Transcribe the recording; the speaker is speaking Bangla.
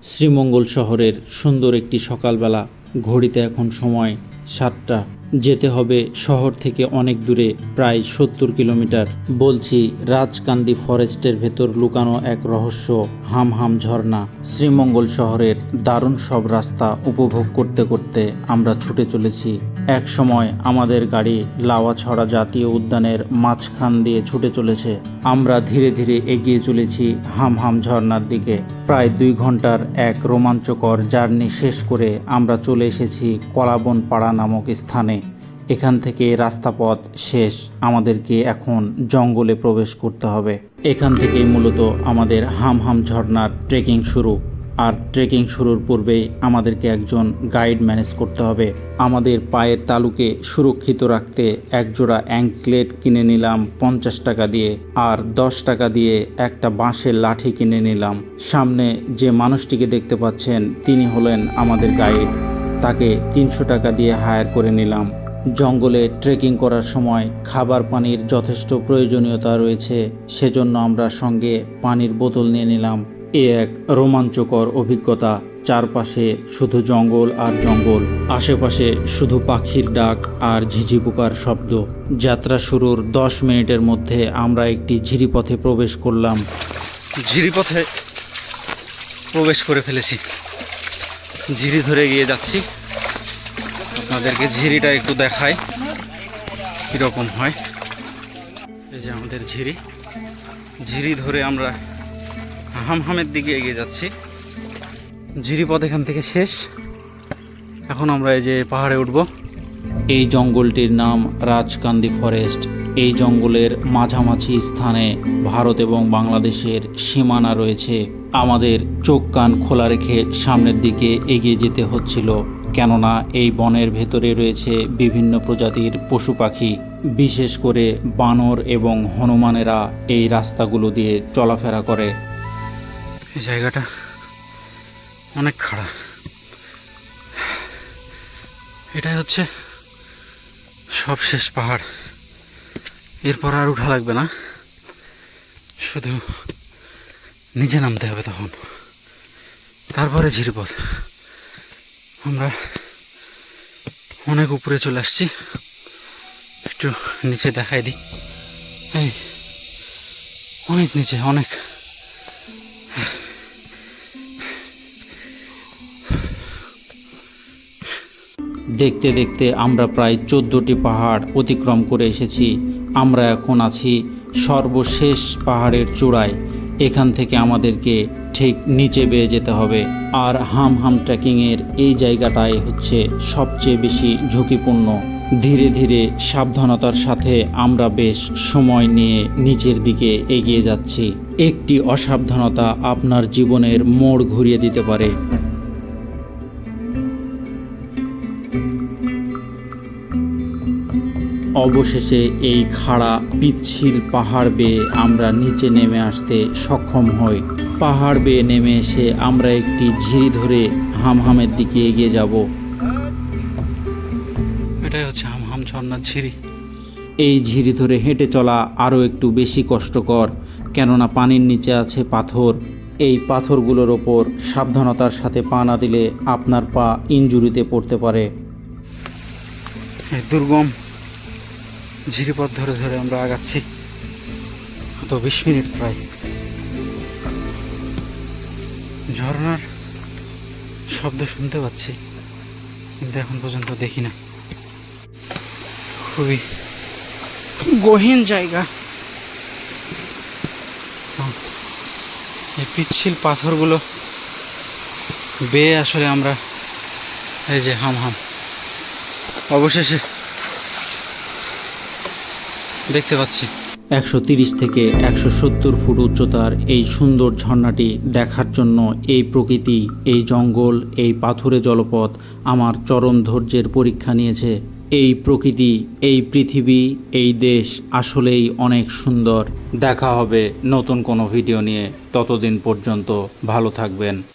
শ্রীমঙ্গল শহরের সুন্দর একটি সকালবেলা। ঘড়িতে এখন সময় 7টা। যেতে হবে শহর থেকে অনেক দূরে, প্রায় 70 কিলোমিটার। বলছি রাজকান্দি ফরেস্টের ভেতর লুকানো এক রহস্য, হামহাম ঝর্ণা। শ্রীমঙ্গল শহরের দারুণ সব রাস্তা উপভোগ করতে করতে আমরা ছুটে চলেছি। এক সময় আমাদের গাড়ি লাওয়াছড়া জাতীয় উদ্যানের মাঝখান দিয়ে ছুটে চলেছে। আমরা ধীরে ধীরে এগিয়ে চলেছি হামহাম ঝর্ণার দিকে। প্রায় 2 ঘন্টার এক রোমাঞ্চকর জার্নি শেষ করে আমরা চলে এসেছি কলাবন পাড়া নামক স্থানে। এখান থেকে রাস্তাপথ শেষ, আমাদেরকে এখন জঙ্গলে প্রবেশ করতে হবে। এখান থেকেই মূলত আমাদের হামহাম ঝর্ণার ট্রেকিং শুরু। আর ট্রেকিং শুরুর পূর্বেই আমাদেরকে একজন গাইড ম্যানেজ করতে হবে। আমাদের পায়ের তালুকে সুরক্ষিত রাখতে একজোড়া অ্যাঙ্কলেট কিনে নিলাম 50 টাকা দিয়ে, আর 10 টাকা দিয়ে একটা বাঁশের লাঠি কিনে নিলাম। সামনে যে মানুষটিকে দেখতে পাচ্ছেন তিনি হলেন আমাদের গাইড, তাকে 300 টাকা দিয়ে হায়ার করে নিলাম। জঙ্গলে ট্রেকিং করার সময় খাবার পানির যথেষ্ট প্রয়োজনীয়তা রয়েছে, সেজন্য আমরা সঙ্গে পানির বোতল নিয়ে নিলাম। এ এক রোমাঞ্চকর অভিজ্ঞতা। চারপাশে শুধু জঙ্গল আর জঙ্গল, আশেপাশে শুধু পাখির ডাক আর ঝিঝি পোকার শব্দ। যাত্রা শুরুর 10 মিনিটের মধ্যে আমরা একটি ঝিরিপথে প্রবেশ করলাম। ঝিরিপথে প্রবেশ করে ফেলেছি, ঝিরি ধরে গিয়ে যাচ্ছি। আপনাদেরকে ঝিরিটা একটু দেখাই কীরকম হয়। এই যে আমাদের ঝিরি, ঝিরি ধরে আমরা হামহামের দিকে এগিয়ে যাচ্ছি। ঝিরিপথ এখান থেকে শেষ। এখন আমরা এই যে পাহাড়ে উঠব। এই জঙ্গলটির নাম রাজকান্দি ফরেস্ট। এই জঙ্গলের মাঝামাঝি স্থানে ভারত এবং বাংলাদেশের সীমানা রয়েছে। আমাদের চোখ কান খোলা রেখে সামনের দিকে এগিয়ে যেতে হচ্ছিল, কেননা এই বনের ভেতরে রয়েছে বিভিন্ন প্রজাতির পশু পাখি। বিশেষ করে বানর এবং হনুমানেরা এই রাস্তাগুলো দিয়ে চলাফেরা করে। এই জায়গাটা অনেক খাড়া। এটাই হচ্ছে সবশেষ পাহাড়। এরপর আর উঠা লাগবে না, শুধু নিচে নামতে হবে। তখন তারপরে ঝিরিপথ। আমরা অনেক উপরে চলে আসছি, একটু নিচে দেখাই দিই। এই অনেক নিচে, অনেক। দেখতে দেখতে আমরা প্রায় 14টি পাহাড় অতিক্রম করে এসেছি। আমরা এখন আছি সর্বশেষ পাহাড়ের চূড়ায়। এখান থেকে আমাদেরকে ঠিক নিচে বেয়ে যেতে হবে। আর হামহাম ট্রেকিংয়ের এই জায়গাটাই হচ্ছে সবচেয়ে বেশি ঝুঁকিপূর্ণ। ধীরে ধীরে সাবধানতার সাথে আমরা বেশ সময় নিয়ে নিচের দিকে এগিয়ে যাচ্ছি। একটি অসাবধানতা আপনার জীবনের মোড় ঘুরিয়ে দিতে পারে। অবশেষে এই খাড়া পিচ্ছিল পাহাড় বেয়ে আমরা নিচে নেমে আসতে সক্ষম হই। পাহাড় বেয়ে নেমে এসে আমরা একটি ঝিরি ধরে হামহামের দিকে এগিয়ে যাব। এটাই হচ্ছে হামহাম ঝর্ণার ঝিরি। এই ঝিরি ধরে হেঁটে চলা আরও একটু বেশি কষ্টকর, কেননা পানির নিচে আছে পাথর। এই পাথরগুলোর ওপর সাবধানতার সাথে পা না দিলে আপনার পা ইনজুরিতে পড়তে পারে। এই দুর্গম ঝিরিপথ ধরে ধরে আমরা আগাচ্ছি। তো 20 মিনিট প্রায়। ঝর্ণার শব্দ শুনতে পাচ্ছি, কিন্তু এখন পর্যন্ত দেখি না। খুবই গহীন জায়গা। এই পিচ্ছিল পাথরগুলো বেয়ে আসলে আমরা এই যে হামহাম অবশেষে দেখতে পাচ্ছি। 130 থেকে 170 ফুট উচ্চতার এই সুন্দর ঝর্ণাটি দেখার জন্য এই প্রকৃতি, এই জঙ্গল, এই পাথুরে জলপথ আমার চরম ধৈর্যের পরীক্ষা নিয়েছে। এই প্রকৃতি, এই পৃথিবী, এই দেশ আসলেই অনেক সুন্দর। দেখা হবে নতুন কোনো ভিডিও নিয়ে। ততদিন পর্যন্ত ভালো থাকবেন।